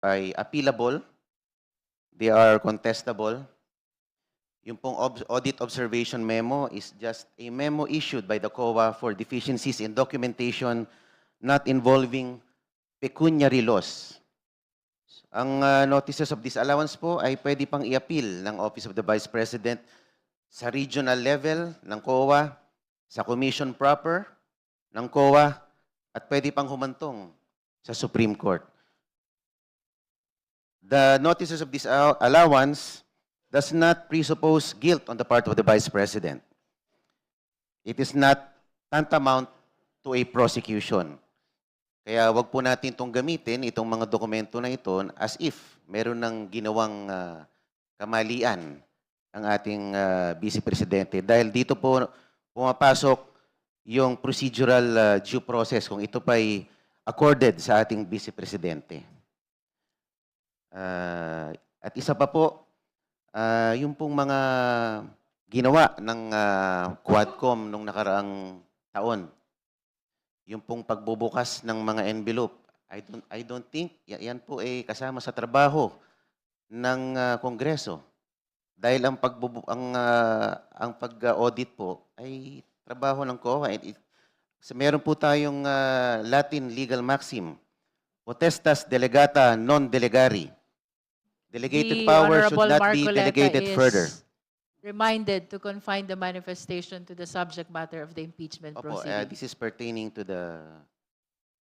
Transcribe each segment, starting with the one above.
ay appealable, they are contestable. Yung pong audit observation memo is just a memo issued by the COA for deficiencies in documentation not involving pecuniary loss. Ang notices of disallowance po ay pwede pang i-appeal ng Office of the Vice President sa regional level ng COA, sa commission proper ng COA, at pwede pang humantong sa Supreme Court. The notices of disallowance does not presuppose guilt on the part of the Vice President. It is not tantamount to a prosecution. Kaya wag po natin itong gamitin, itong mga dokumento na ito, as if meron ng ginawang kamalian ang ating Vice Presidente. Dahil dito po pumapasok yung procedural due process kung ito pa'y accorded sa ating Vice Presidente. At isa pa po, yung pong mga ginawa ng Quadcom nung nakaraang taon, yung pong pagbubukas ng mga envelope, I don't think yan po ay kasama sa trabaho ng Kongreso. Dahil ang pag-audit po ay trabaho ng COA. Meron po tayong Latin legal maxim, potestas delegata non delegari. Delegated power should not be delegated further. Reminded to confine the manifestation to the subject matter of the impeachment Opo, proceeding. this is pertaining to the...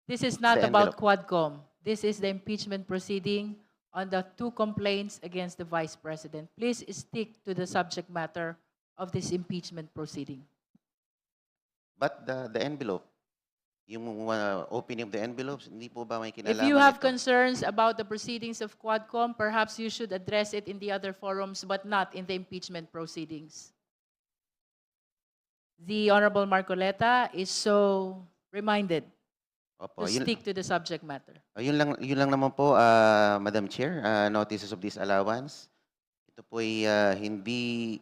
This is not the about envelope. Quadcom. This is the impeachment proceeding on the 2 complaints against the Vice President. Please stick to the subject matter of this impeachment proceeding. But the envelope, yung opening of the envelopes, hindi po ba may kinalaman If you have ito? concerns about the proceedings of Quadcom, perhaps you should address it in the other forums, but not in the impeachment proceedings. The Honorable Marcoleta is so reminded Opo, to stick to the subject matter. yun lang naman po, Madam Chair, notices of disallowance. Ito po ay hindi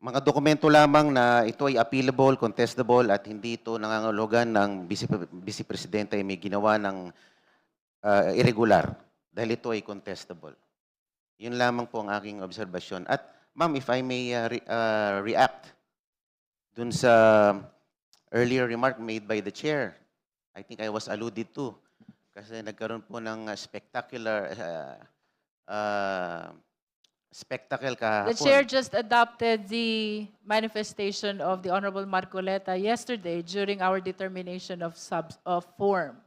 mga dokumento lamang na ito ay appealable, contestable, at hindi ito nangangahulugan ng Vice Presidente ay may ginawa ng irregular dahil ito ay contestable. Yun lamang po ang aking obserbasyon. At ma'am, if I may react dun sa earlier remark made by the chair, I think I was alluded to kasi nagkaroon po ng spectacle kahapon. The chair just adopted the manifestation of the Honorable Marcoleta yesterday during our determination of form.